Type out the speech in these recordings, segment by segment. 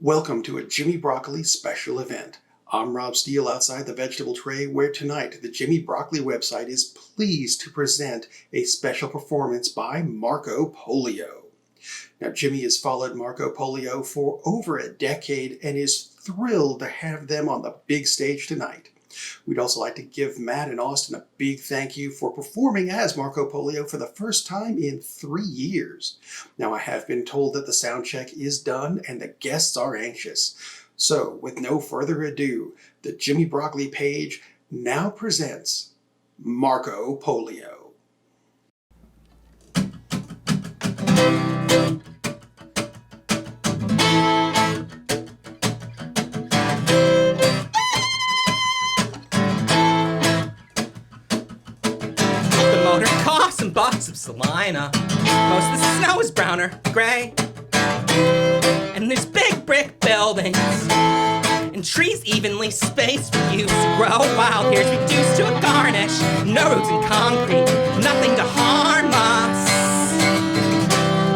Welcome to a Jimmy Broccoli special event. I'm Rob Steele outside the vegetable tray, where tonight the Jimmy Broccoli website is pleased to present a special performance by Marco Polio. Now, Jimmy has followed Marco Polio for over a decade and is thrilled to have them on the big stage tonight. We'd also like to give Matt and Austin a big thank you for performing as Marco Polio for the first time in 3 years. Now, I have been told that the sound check is done and the guests are anxious. So, with no further ado, the Jimmy Broccoli page now presents Marco Polio. Box of Salina. Most of the snow is brown or gray. And there's big brick buildings and trees evenly spaced for you to grow. Wild here's reduced to a garnish. No roads in concrete, nothing to harm us.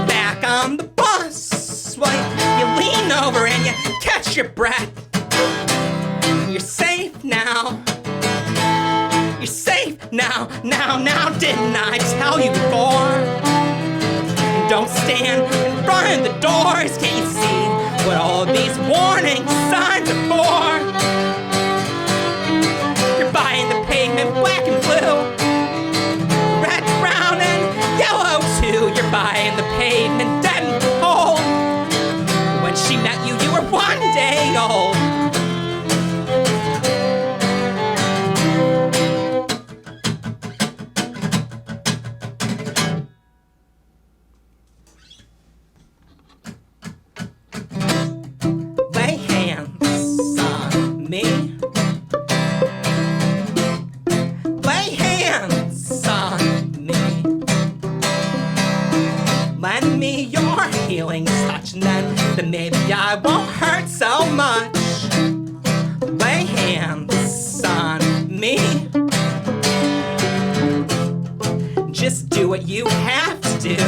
Back on the bus, well, you lean over and you catch your breath. You're safe now. You're safe now, didn't I tell you before? Don't stand in front of the doors, can't you see what all of these warning signs are for? You're buying the pavement black and blue, red, brown, and yellow too. You're buying the pavement dead and cold. When she met you, you were 1 day old. Lend me your healing touch, and then maybe I won't hurt so much. Lay hands on me. Just do what you have to do,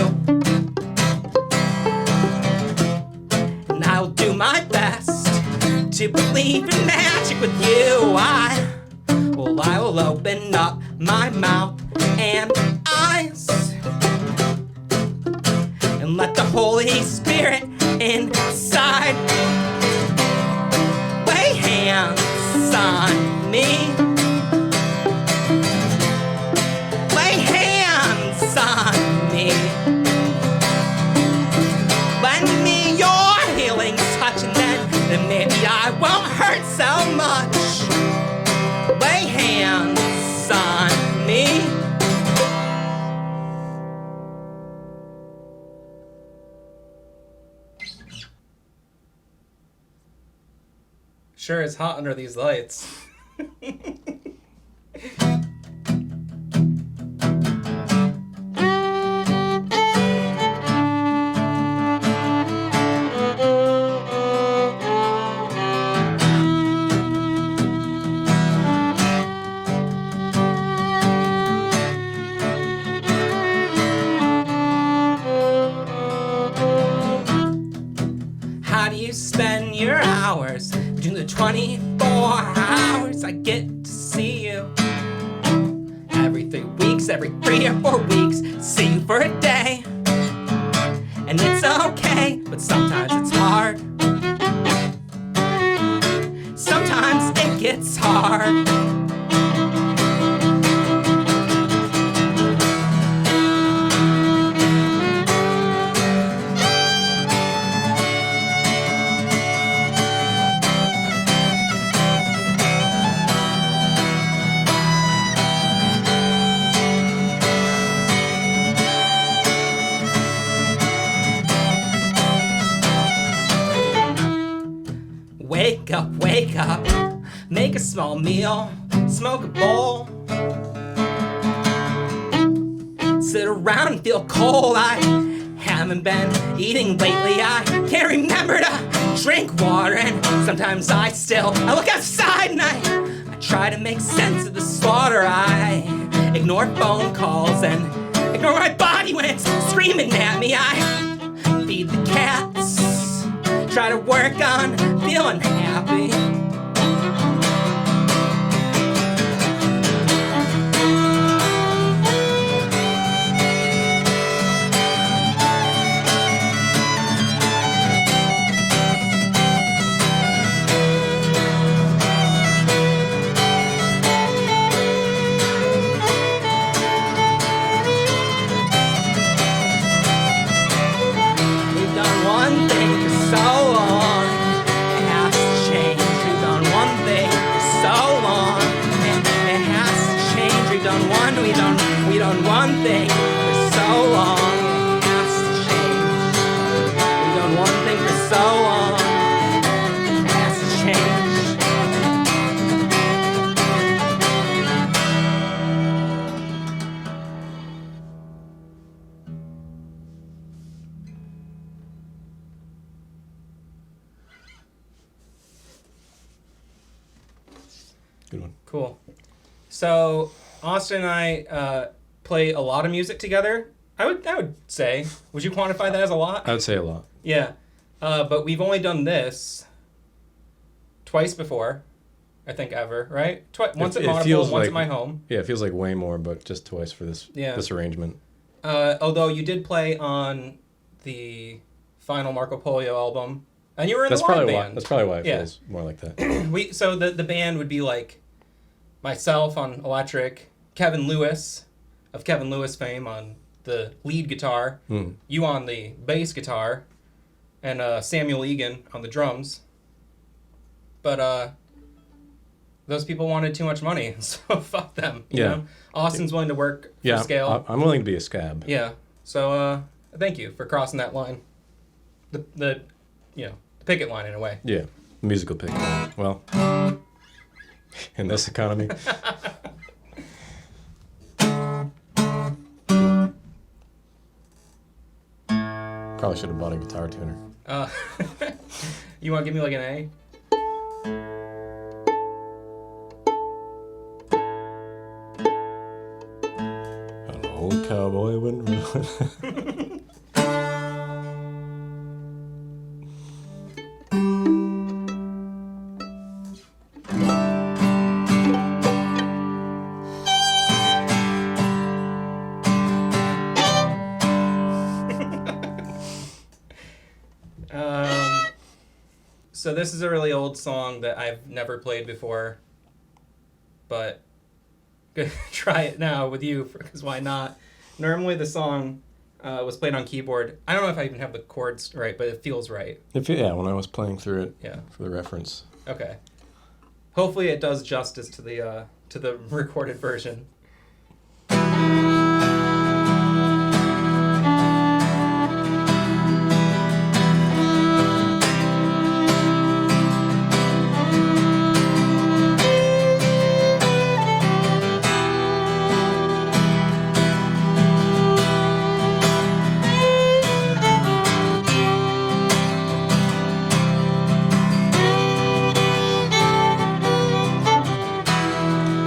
and I'll do my best to believe in magic with you. I will open up my mouth and eyes and let the Holy Spirit inside lay hands on me. Lay hands on me. Lend me your healing touch, and then maybe I won't hurt so much. Lay hands on me. Sure is hot under these lights. How do you spend your hours? Between the 24 hours I get to see you. Every 3 weeks, every 3 or 4 weeks, see you for a day. And it's okay, but sometimes it's hard. Sometimes it gets hard. Wake up, make a small meal, smoke a bowl. Sit around and feel cold. I haven't been eating lately. I can't remember to drink water, and sometimes I look outside and I try to make sense of the slaughter. I ignore phone calls and ignore my body when it's screaming at me. I feed the cats try to work on feeling happy. We've done one thing for so long, it has to change. We've done one thing for so long, it has to change. We've done one thing for so long, it has to change. We've done one thing for so long, it has to change. Good one. Cool. So Austin and I play a lot of music together. I would say. Would you quantify that as a lot? I would say a lot. Yeah. But we've only done this twice before, I think, ever, right? Once at It Monopole, feels once like- at my home. Yeah, it feels like way more, but just twice for this Yeah. this arrangement. Although you did play on the final Marco Polio album, and you were in That's the live probably why. band. That's probably why it Yeah. feels more like that. So the band would be like myself on electric, Kevin Lewis of Kevin Lewis fame on the lead guitar, Mm. you on the bass guitar, and Samuel Egan on the drums. But those people wanted too much money, so fuck them. You Yeah. know? Austin's willing to work for Yeah, scale. I'm willing to be a scab. Yeah. So thank you for crossing that line. The picket line in a way. Yeah, musical pick. Well, in this economy. Probably should have bought a guitar tuner. You want to give me like an A? An old cowboy went running. So this is a really old song that I've never played before, but gonna try it now with you because why not? Normally the song was played on keyboard. I don't know if I even have the chords right, but it feels right. Yeah, when I was playing through it Yeah. for the reference. Okay. Hopefully it does justice to the recorded version.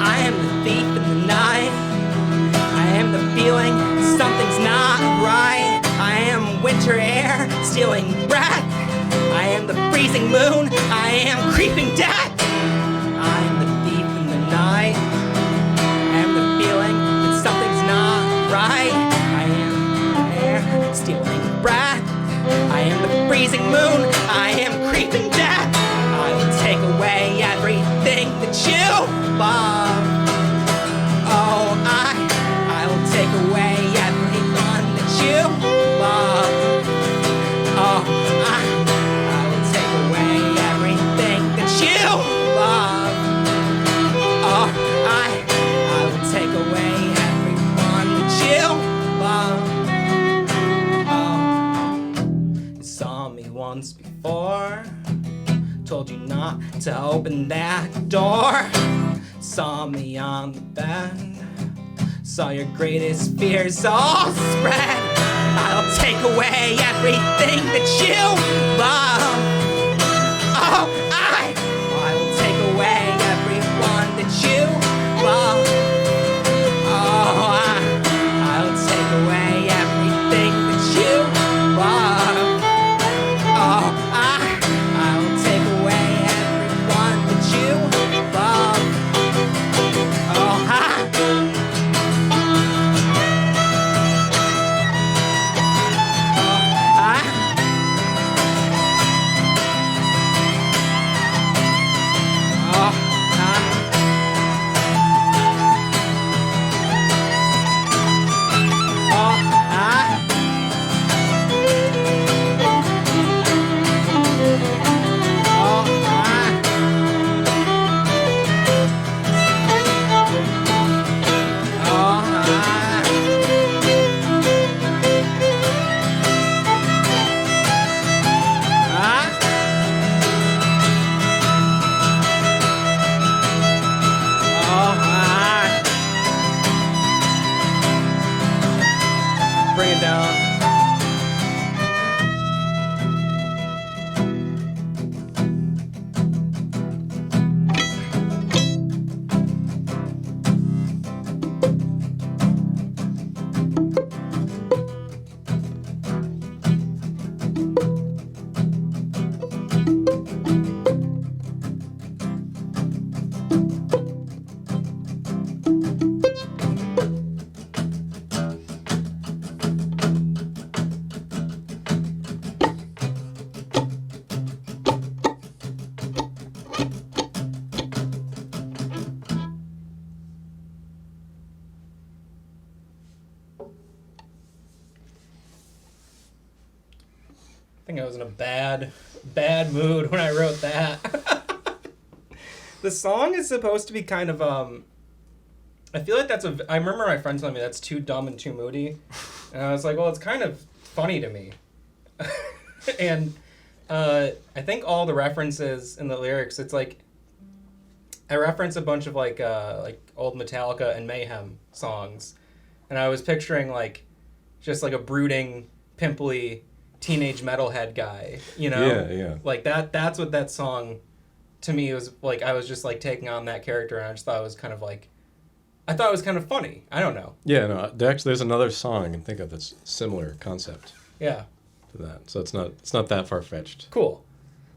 I am the thief in the night. I am the feeling something's not right. I am winter air stealing breath. I am the freezing moon. I am creeping death. I am the thief in the night. I am the feeling that something's not right. I am air stealing breath. I am the freezing moon. I am creeping death. I will take away everything that you love. Oh, I will take away everyone that you love. Oh, I will take away everything that you love. Oh, I will take away everyone that you love. Oh, you saw me once before. Told you not to open that door. Saw me on the bed. Saw your greatest fears all spread. I'll take away everything that you love. Oh, I will take away everyone that you love. Oh, I'll take away everything that you love. Oh, think I was in a bad mood when I wrote that. The song is supposed to be kind of, I feel like I remember my friend telling me that's too dumb and too moody. And I was like, well, it's kind of funny to me. And I think all the references in the lyrics, it's like, I reference a bunch of like old Metallica and Mayhem songs. And I was picturing like, just like a brooding, pimply, teenage metalhead guy, you know? Yeah. Like that's what that song to me was like. I was just like taking on that character, and I just thought it was kind of like, I thought it was kind of funny. I don't know. Yeah, no, there's another song I can think of that's similar concept Yeah. to that. So it's not that far-fetched. Cool.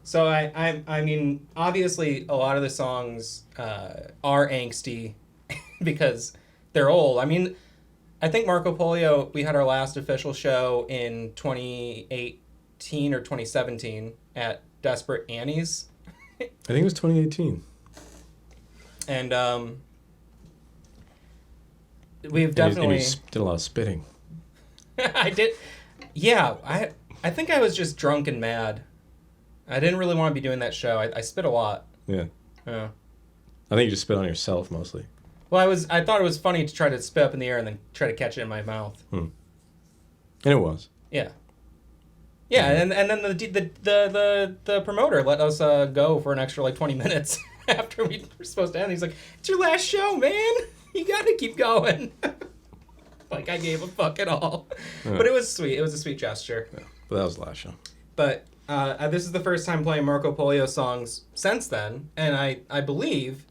So I mean, obviously a lot of the songs are angsty because they're old. I mean, I think Marco Polio, we had our last official show in 2018 or 2017 at Desperate Annie's. I think it was 2018. And we've definitely... And you did a lot of spitting. I did. Yeah, I think I was just drunk and mad. I didn't really want to be doing that show. I spit a lot. Yeah. Yeah. I think you just spit on yourself mostly. Well, I thought it was funny to try to spit up in the air and then try to catch it in my mouth. And it was. Yeah. Yeah, and then the promoter let us go for an extra like 20 minutes after we were supposed to end. He's like, "It's your last show, man. You got to keep going." Like I gave a fuck at all. Yeah. But it was sweet. It was a sweet gesture. Yeah, but that was the last show. But this is the first time playing Marco Polio songs since then, and I believe,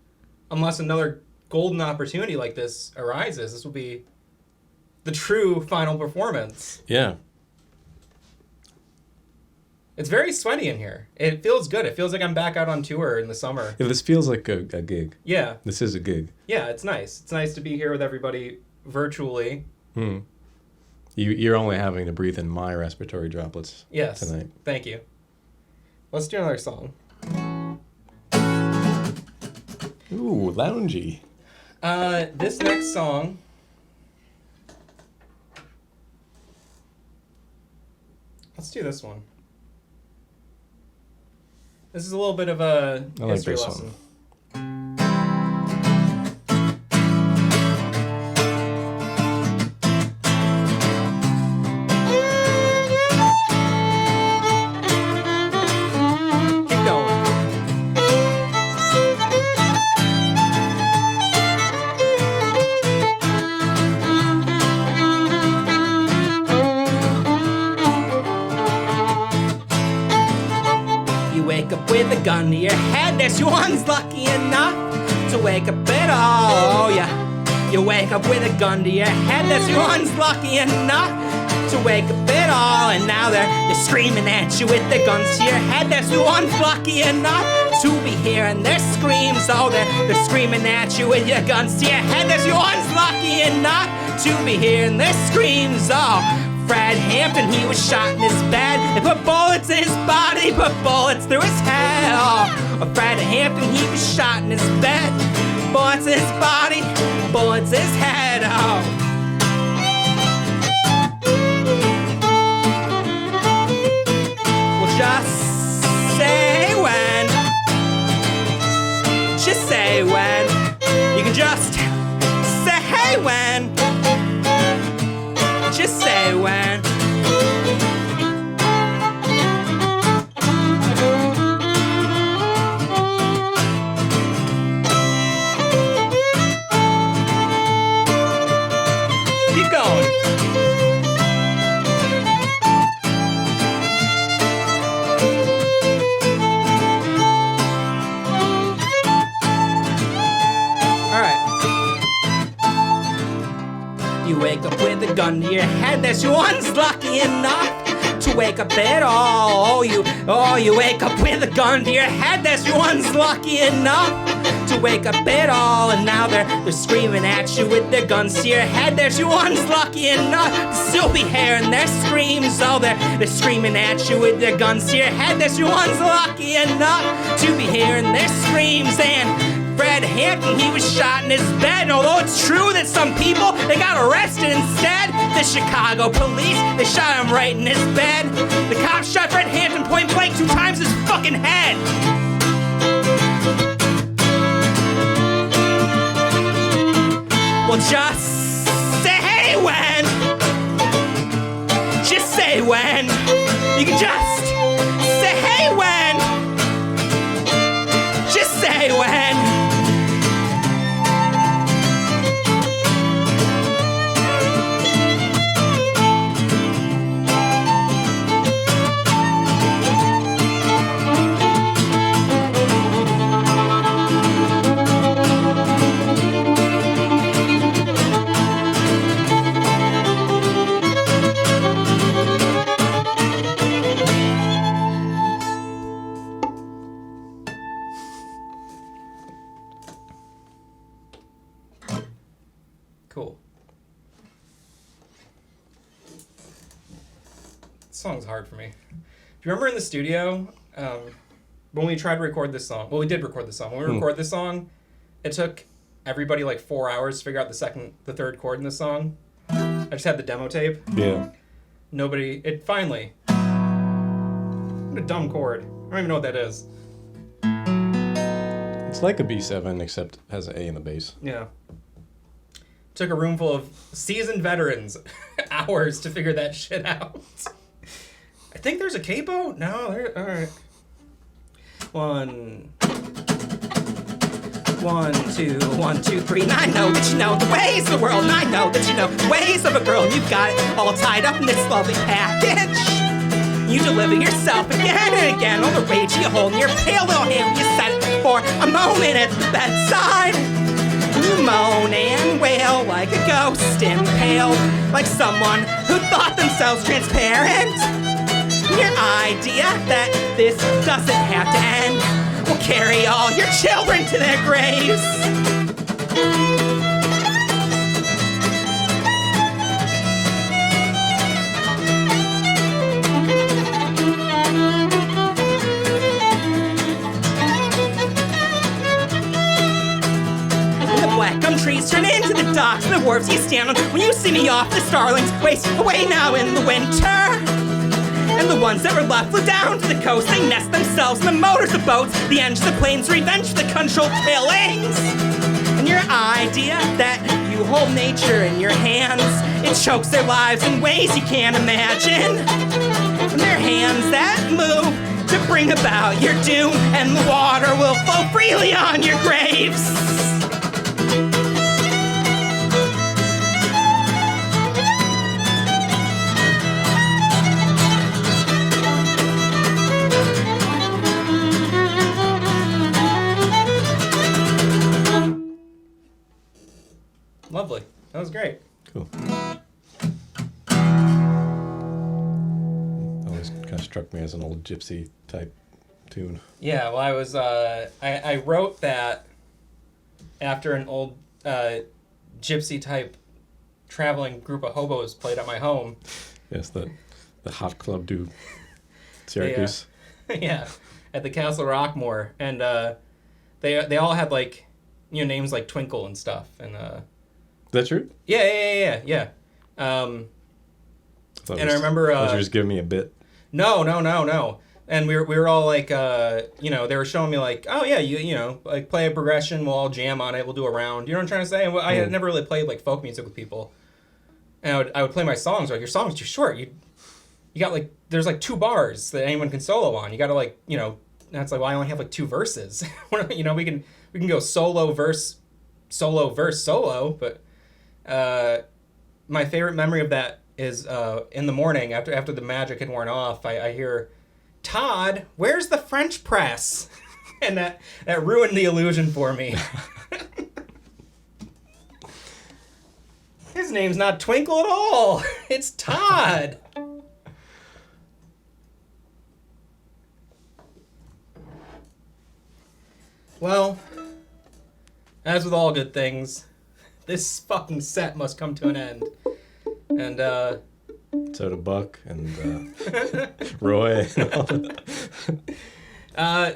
unless another golden opportunity like this arises, this will be the true final performance. Yeah. It's very sweaty in here. It feels good. It feels like I'm back out on tour in the summer. Yeah, this feels like a gig. Yeah. This is a gig. Yeah, it's nice. It's nice to be here with everybody virtually. You're only having to breathe in my respiratory droplets tonight. Thank you. Let's do another song. Ooh, loungy. This next song... Let's do this one. This is a little bit of a history lesson. Keep going. You wake up with a gun to your head, there's one's lucky enough to wake up at all, yeah. You wake up with a gun to your head, there's one's lucky enough to wake up at all. And now they're screaming at you with their guns to your head, there's one's lucky enough to be hearing their screams. Oh, they're screaming at you with your guns to your head, there's one's lucky enough to be hearing their screams. Oh, Fred Hampton, he was shot in his bed. They put bullets in his body, put bullets through his head. Oh, Fred Hampton, he was shot in his bed. Bullets in his body, bullets in his head. Oh. Well, just say when. Just say when. You can just say when. Just say when. Keep going. All right. You wake up with a gun to your head, there's one's lucky enough to wake up at all. You wake up with a gun to your head, there's one's lucky enough to wake up at all. And now they're screaming at you with their guns to your head, there's one's lucky enough to still be hearing their screams. Oh, they're screaming at you with their guns to your head, there's one's lucky enough to be hearing their screams. And Fred Hampton, he was shot in his bed. Although it's true that some people, they got arrested instead. The Chicago police, they shot him right in his bed. The cops shot Fred just say when. Just say when. You can just say when. Just say when. Cool. This song's hard for me. Do you remember in the studio when we tried to record this song? Well, we did record this song. When we recorded this song, it took everybody like 4 hours to figure out the third chord in the song. I just had the demo tape. Yeah. It finally. What a dumb chord. I don't even know what that is. It's like a B7, except it has an A in the bass. Yeah. Took a room full of seasoned veterans hours to figure that shit out. I think there's a capo? No, there. All right. 1, 2, 1, 2, 3. And I know that you know the ways of the world, and I know that you know the ways of a girl, and you've got it all tied up in this lovely package. You deliver yourself again and again on the rage you hold in your pale little hand. You set it for a moment at the bedside. You moan and wail like a ghost, impaled like someone who thought themselves transparent. Your idea that this doesn't have to end will carry all your children to their graves. Black gum trees turn into the docks and the wharves you stand on when you see me off the starlings waste away now in the winter. And the ones that were left flew down to the coast. They nest themselves in the motors of boats, the engines of planes, revenge for the controlled killings. And your idea that you hold nature in your hands, it chokes their lives in ways you can't imagine. And their hands that move to bring about your doom, and the water will flow freely on your graves. Lovely. That was great. Cool. Always kind of struck me as an old gypsy type tune. Yeah, well, I was, I wrote that after an old gypsy type traveling group of hobos played at my home. Yes, the hot club dude, Syracuse. Yeah, at the Castle Rockmore. And they all had, like, you know, names like Twinkle and stuff. And Is that true? Yeah. And I remember... you just giving me a bit. No. And we were all like, you know, they were showing me like, oh yeah, you know, like play a progression, we'll all jam on it, we'll do a round. You know what I'm trying to say? I had never really played like folk music with people. And I would play my songs, like, your song's too short. You got like, there's like 2 bars that anyone can solo on. You got to like, you know, and it's like, well, I only have like 2 verses. You know, we can go solo, verse, solo. But my favorite memory of that is in the morning after the magic had worn off, I hear, Todd, where's the French press? And that ruined the illusion for me. His name's not Twinkle at all. It's Todd. Well, as with all good things, this fucking set must come to an end. And, So to Buck and Roy and all that.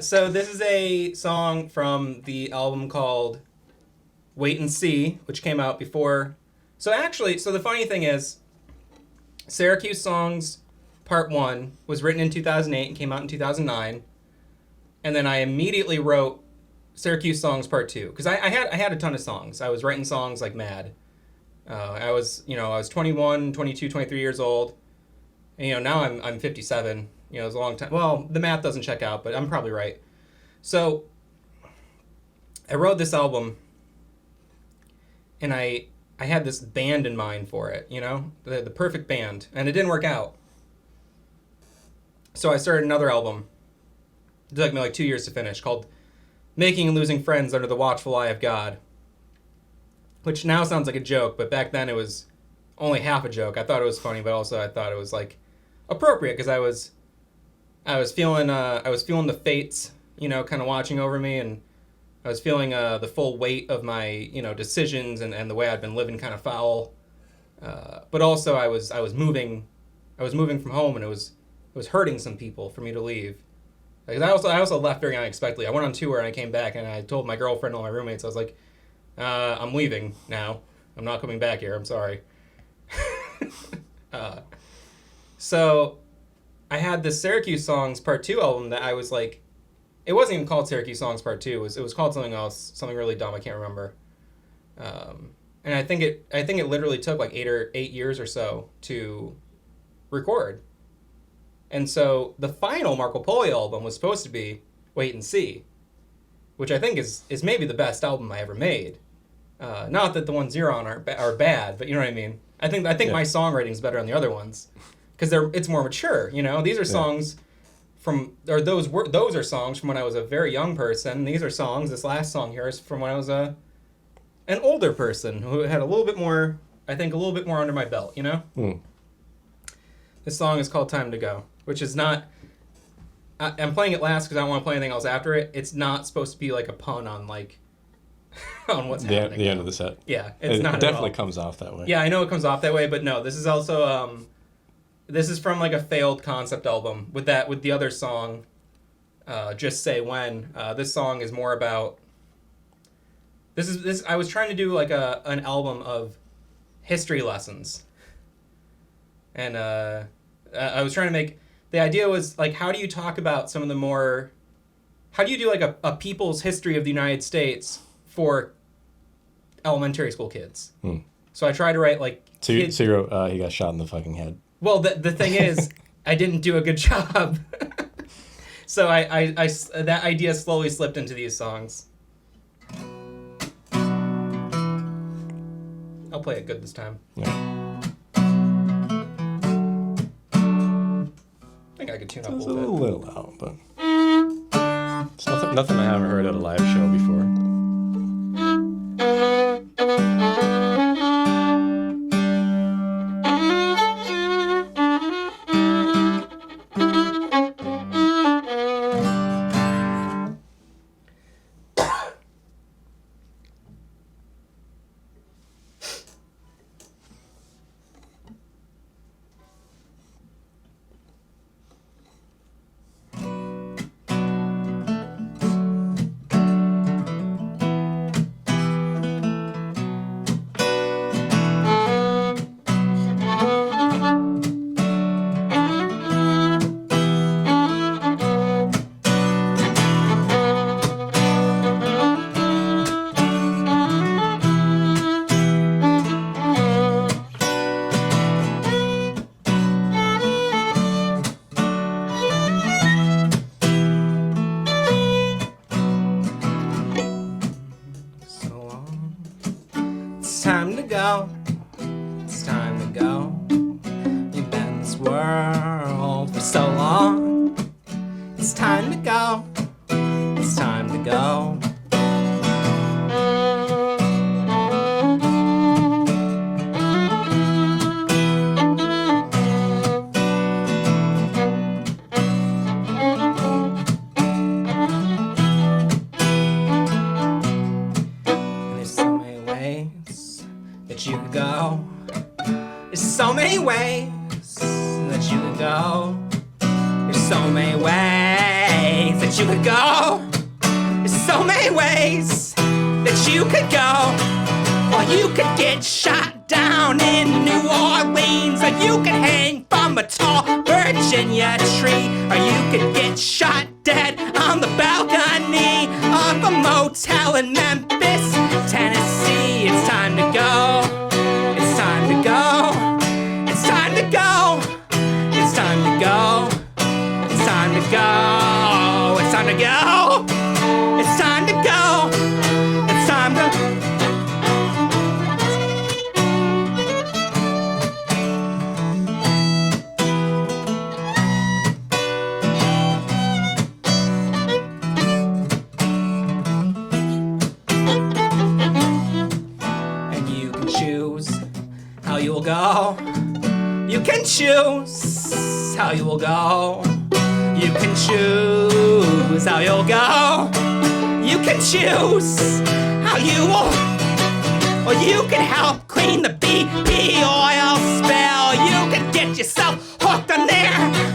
So this is a song from the album called Wait and See, which came out before. So the funny thing is, Syracuse Songs Part 1 was written in 2008 and came out in 2009. And then I immediately wrote Syracuse Songs Part 2. Because I had a ton of songs. I was writing songs like mad. I was 21, 22, 23 years old. And, now I'm 57. It was a long time. Well, the math doesn't check out, but I'm probably right. So I wrote this album, and I had this band in mind for it, the perfect band, and it didn't work out. So I started another album. It took me like 2 years to finish, called Making and Losing Friends Under the Watchful Eye of God, which now sounds like a joke, but back then it was only half a joke. I thought it was funny, but also I thought it was like appropriate because I was feeling the fates, kind of watching over me, and I was feeling the full weight of my decisions and the way I'd been living kind of foul. But also I was moving from home, and it was hurting some people for me to leave. Because I also left very unexpectedly. I went on tour and I came back and I told my girlfriend and all my roommates, I was like, I'm leaving now. I'm not coming back here. I'm sorry. So I had this Syracuse Songs Part 2 album that I was like, it wasn't even called Syracuse Songs Part 2. It was called something else, something really dumb. I can't remember. And I think it literally took like 8 years or so to record. And so the final Marco Polio album was supposed to be Wait and See, which I think is maybe the best album I ever made. Not that the ones you're on are bad, but you know what I mean. I think my songwriting's better on the other ones because it's more mature. These are songs those are songs from when I was a very young person. These are songs. This last song here is from when I was an older person who had a little bit more under my belt. This song is called Time to Go, which is not... I'm playing it last because I don't want to play anything else after it. It's not supposed to be like a pun on on what's happening. The end of the set. Yeah, it not definitely at all. comes off that way. Yeah, I know it comes off that way, but no, this is also this is from like a failed concept album with the other song, Just Say When. This song is more about... This I was trying to do like an album of history lessons. And I was trying to make... The idea was, like, how do you talk about some of the more... How do you do, like, a people's history of the United States for elementary school kids? So I tried to write, like... So you wrote, he got shot in the fucking head. Well, the thing is, I didn't do a good job. So I that idea slowly slipped into these songs. I'll play it good this time. Yeah. I think I could tune up It's a little bit. little loud, but it's nothing I haven't heard at a live show before. It's time to go. It's time to go. You've been in this world for so long. It's time to go. It's time to go. You could go. There's so many ways that you could go. There's so many ways that you could go. There's so many ways that you could go. Or you could get shot down in New Orleans, or you could hang from a tall Virginia tree, or you could get shot dead on the balcony of a motel in Memphis, Tennessee. It's time to go. to go. It's time to go. It's time to. And you can choose how you will go. You can choose how you will go. You can choose how you'll go. You can choose how you will. Or you can help clean the BP oil spill. You can get yourself hooked on their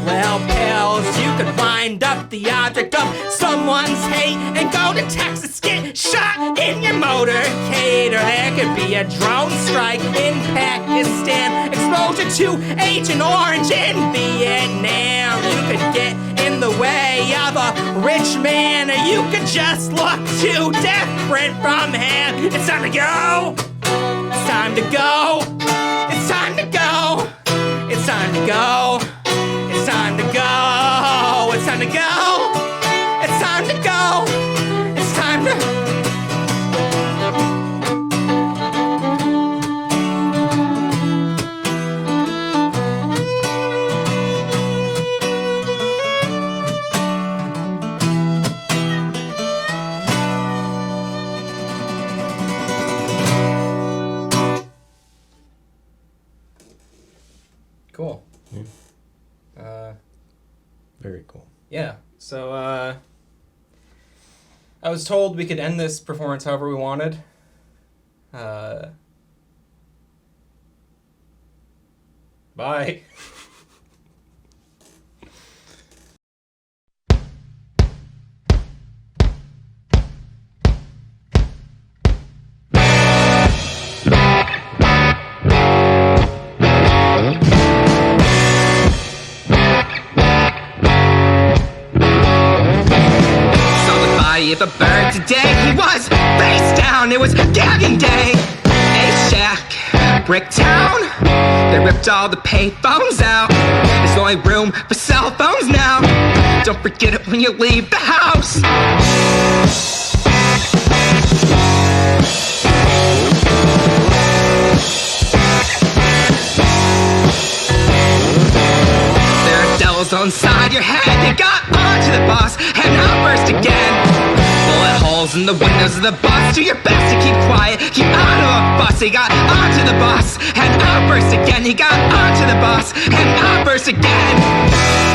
well pills. You could wind up the object of someone's hate and go to Texas, get shot in your motorcade. Or there could be a drone strike in Pakistan, exposure to Agent Orange in Vietnam. You could get in the way of a rich man, or you could just look too different from him. It's time to go. It's time to go. It's time to go. It's time to go. It's time to go. It's time to go. It's time to go. It's time to. Cool. Very cool. Yeah. So, I was told we could end this performance however we wanted. Bye. Of a bird today, he was face down, it was gagging day. A shack, brick town, they ripped all the payphones out. There's only room for cell phones now. Don't forget it when you leave the house. There are devils inside your head. They got onto the bus and outburst again. Bullet holes in the windows of the bus. Do your best to keep quiet. Keep out of a bus. He got onto the bus and outburst again. He got onto the bus and outburst again.